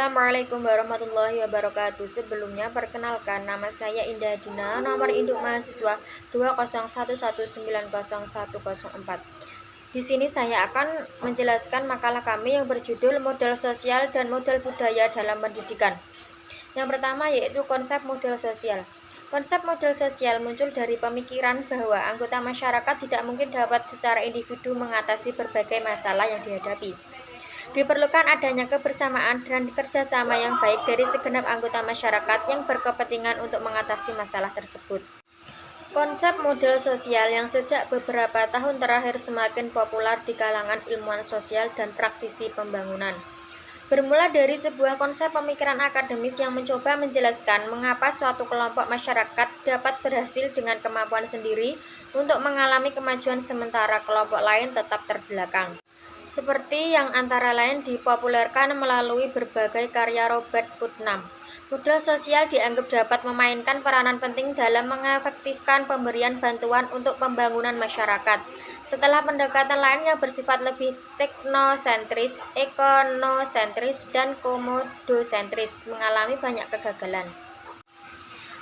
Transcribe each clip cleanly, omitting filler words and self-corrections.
Assalamualaikum warahmatullahi wabarakatuh. Sebelumnya perkenalkan, nama saya Indah Dina, nomor induk mahasiswa 201190104. Di sini saya akan menjelaskan makalah kami yang berjudul Model Sosial dan Model Budaya dalam Pendidikan. Yang pertama yaitu konsep model sosial. Konsep model sosial muncul dari pemikiran bahwa anggota masyarakat tidak mungkin dapat secara individu mengatasi berbagai masalah yang dihadapi. Diperlukan adanya kebersamaan dan kerjasama yang baik dari segenap anggota masyarakat yang berkepentingan untuk mengatasi masalah tersebut. Konsep model sosial yang sejak beberapa tahun terakhir semakin populer di kalangan ilmuwan sosial dan praktisi pembangunan. Bermula dari sebuah konsep pemikiran akademis yang mencoba menjelaskan mengapa suatu kelompok masyarakat dapat berhasil dengan kemampuan sendiri untuk mengalami kemajuan sementara kelompok lain tetap terbelakang. Seperti yang antara lain dipopulerkan melalui berbagai karya Robert Putnam. Model sosial dianggap dapat memainkan peranan penting dalam mengefektifkan pemberian bantuan untuk pembangunan masyarakat. Setelah pendekatan lain yang bersifat lebih teknosentris, ekonosentris, dan komodosentris mengalami banyak kegagalan.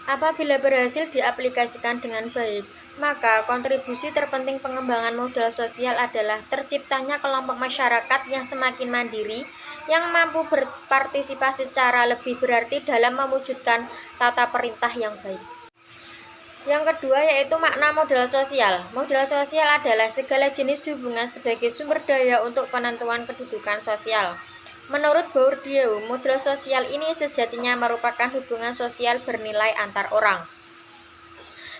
Apabila berhasil diaplikasikan dengan baik, maka kontribusi terpenting pengembangan model sosial adalah terciptanya kelompok masyarakat yang semakin mandiri, yang mampu berpartisipasi secara lebih berarti dalam mewujudkan tata perintah yang baik. Yang kedua yaitu makna model sosial. Model sosial adalah segala jenis hubungan sebagai sumber daya untuk penentuan kedudukan sosial. Menurut Bourdieu, model sosial ini sejatinya merupakan hubungan sosial bernilai antar orang.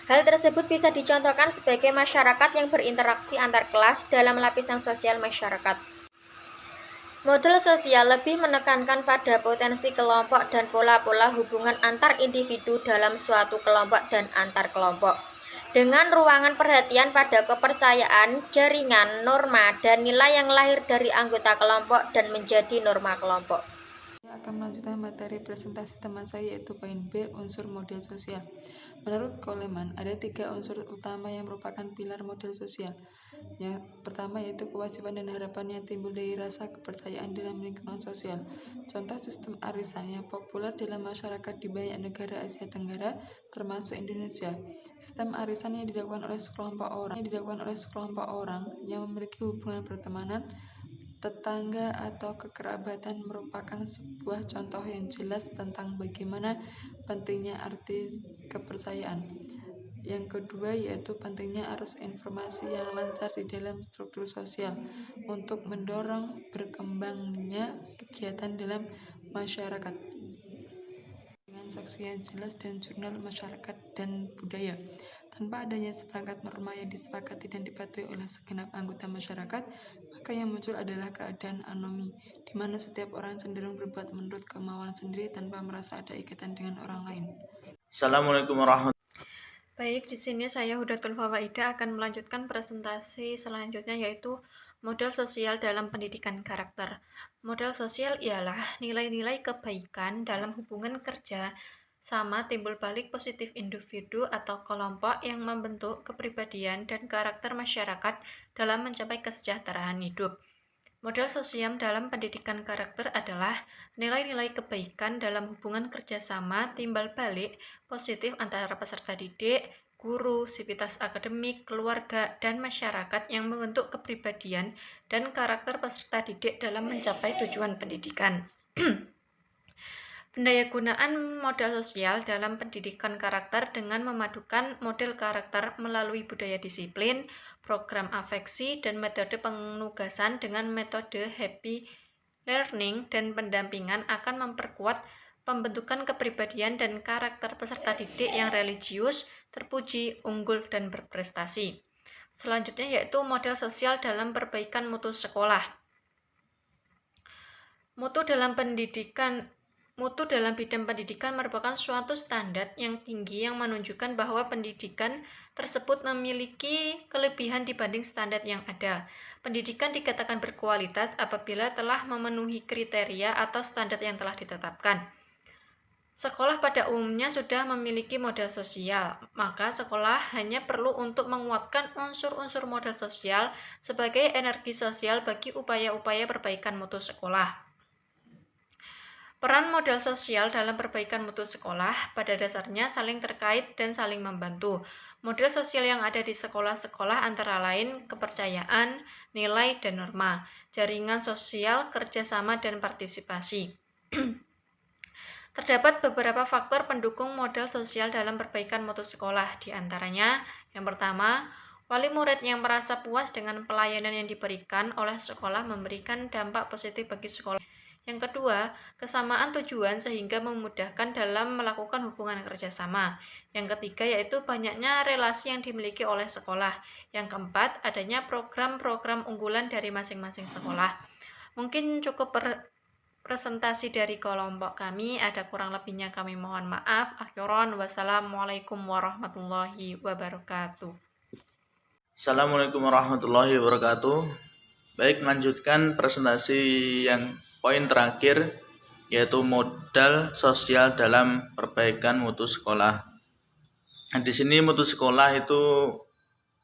Hal tersebut bisa dicontohkan sebagai masyarakat yang berinteraksi antar kelas dalam lapisan sosial masyarakat. Model sosial lebih menekankan pada potensi kelompok dan pola-pola hubungan antar individu dalam suatu kelompok dan antar kelompok. Dengan ruangan perhatian pada kepercayaan, jaringan, norma, dan nilai yang lahir dari anggota kelompok dan menjadi norma kelompok. Saya akan melanjutkan materi presentasi teman saya yaitu poin B, unsur model sosial. Menurut Coleman, ada 3 unsur utama yang merupakan pilar model sosial. Yang pertama yaitu kewajiban dan harapan yang timbul dari rasa kepercayaan dalam lingkungan sosial. Contoh sistem arisan yang populer dalam masyarakat di banyak negara Asia Tenggara, termasuk Indonesia. Sistem arisan yang dilakukan oleh sekelompok orang yang memiliki hubungan pertemanan, tetangga atau kekerabatan merupakan sebuah contoh yang jelas tentang bagaimana pentingnya arti kepercayaan. Yang kedua yaitu pentingnya arus informasi yang lancar di dalam struktur sosial untuk mendorong berkembangnya kegiatan dalam masyarakat dengan saksi yang jelas dan jurnal masyarakat dan budaya. Tanpa adanya seperangkat norma yang disepakati dan dipatuhi oleh segenap anggota masyarakat, maka yang muncul adalah keadaan anomi, di mana setiap orang cenderung berbuat menurut kemauan sendiri tanpa merasa ada ikatan dengan orang lain. Assalamualaikum warahmatullahi wabarakatuh. Baik, di sini saya Hudatul Fawaida akan melanjutkan presentasi selanjutnya yaitu model sosial dalam pendidikan karakter. Model sosial ialah nilai-nilai kebaikan dalam hubungan kerja sama timbul balik positif individu atau kelompok yang membentuk kepribadian dan karakter masyarakat dalam mencapai kesejahteraan hidup. Model sosial dalam pendidikan karakter adalah nilai-nilai kebaikan dalam hubungan kerjasama timbal balik positif antara peserta didik, guru, sivitas akademik, keluarga, dan masyarakat yang membentuk kepribadian dan karakter peserta didik dalam mencapai tujuan pendidikan. Pendayagunaan modal sosial dalam pendidikan karakter dengan memadukan model karakter melalui budaya disiplin, program afeksi, dan metode penugasan dengan metode happy learning dan pendampingan akan memperkuat pembentukan kepribadian dan karakter peserta didik yang religius, terpuji, unggul, dan berprestasi. Selanjutnya yaitu model sosial dalam perbaikan mutu sekolah. Mutu dalam bidang pendidikan merupakan suatu standar yang tinggi yang menunjukkan bahwa pendidikan tersebut memiliki kelebihan dibanding standar yang ada. Pendidikan dikatakan berkualitas apabila telah memenuhi kriteria atau standar yang telah ditetapkan. Sekolah pada umumnya sudah memiliki model sosial, maka sekolah hanya perlu untuk menguatkan unsur-unsur model sosial sebagai energi sosial bagi upaya-upaya perbaikan mutu sekolah. Peran model sosial dalam perbaikan mutu sekolah pada dasarnya saling terkait dan saling membantu. Model sosial yang ada di sekolah-sekolah antara lain kepercayaan, nilai, dan norma, jaringan sosial, kerjasama, dan partisipasi. Terdapat beberapa faktor pendukung model sosial dalam perbaikan mutu sekolah, di antaranya yang pertama, wali murid yang merasa puas dengan pelayanan yang diberikan oleh sekolah memberikan dampak positif bagi sekolah. Yang kedua, kesamaan tujuan sehingga memudahkan dalam melakukan hubungan kerjasama. Yang ketiga yaitu banyaknya relasi yang dimiliki oleh sekolah. Yang keempat, adanya program-program unggulan dari masing-masing sekolah. Mungkin cukup presentasi dari kelompok kami, ada kurang lebihnya kami mohon maaf. Akhirun, wassalamualaikum warahmatullahi wabarakatuh. Assalamualaikum warahmatullahi wabarakatuh. Baik, melanjutkan presentasi yang poin terakhir, yaitu modal sosial dalam perbaikan mutu sekolah. Nah, di sini mutu sekolah itu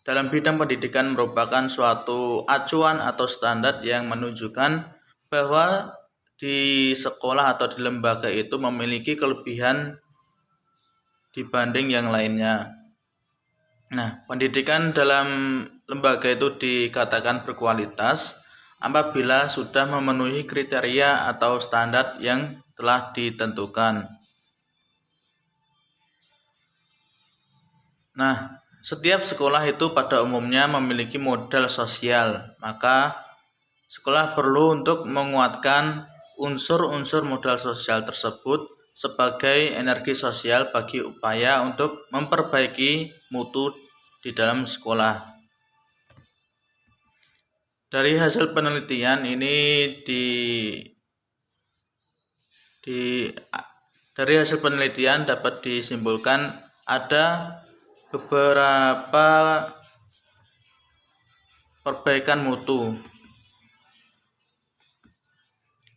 dalam bidang pendidikan merupakan suatu acuan atau standar yang menunjukkan bahwa di sekolah atau di lembaga itu memiliki kelebihan dibanding yang lainnya. Nah, pendidikan dalam lembaga itu dikatakan berkualitas apabila sudah memenuhi kriteria atau standar yang telah ditentukan. Nah, setiap sekolah itu pada umumnya memiliki modal sosial, maka sekolah perlu untuk menguatkan unsur-unsur modal sosial tersebut sebagai energi sosial bagi upaya untuk memperbaiki mutu di dalam sekolah. Dari hasil penelitian ini dari hasil penelitian dapat disimpulkan ada beberapa perbaikan mutu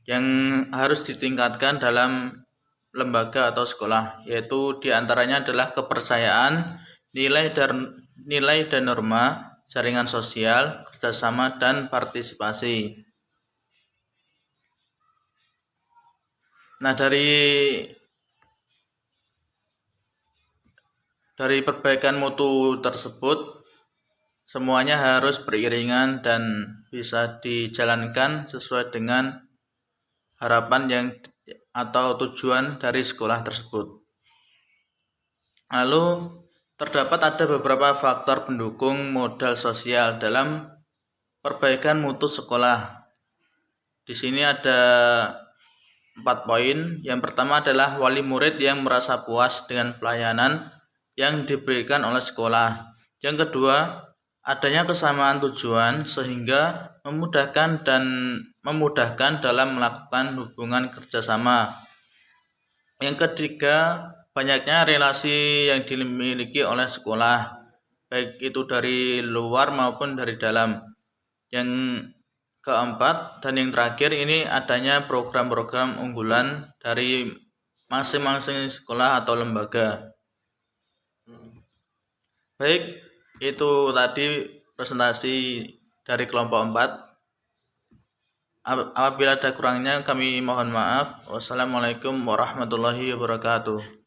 yang harus ditingkatkan dalam lembaga atau sekolah, yaitu diantaranya adalah kepercayaan, nilai dan norma, jaringan sosial, kerjasama, dan partisipasi. Nah, dari perbaikan mutu tersebut, semuanya harus beriringan dan bisa dijalankan sesuai dengan harapan atau tujuan dari sekolah tersebut. Lalu terdapat ada beberapa faktor pendukung modal sosial dalam perbaikan mutu sekolah. Di sini ada 4 poin. Yang pertama adalah wali murid yang merasa puas dengan pelayanan yang diberikan oleh sekolah. Yang kedua, adanya kesamaan tujuan sehingga memudahkan dalam melakukan hubungan kerjasama. Yang ketiga, banyaknya relasi yang dimiliki oleh sekolah, baik itu dari luar maupun dari dalam. Yang keempat dan yang terakhir ini adanya program-program unggulan dari masing-masing sekolah atau lembaga. Baik, itu tadi presentasi dari kelompok 4. Apabila ada kurangnya kami mohon maaf. Wassalamualaikum warahmatullahi wabarakatuh.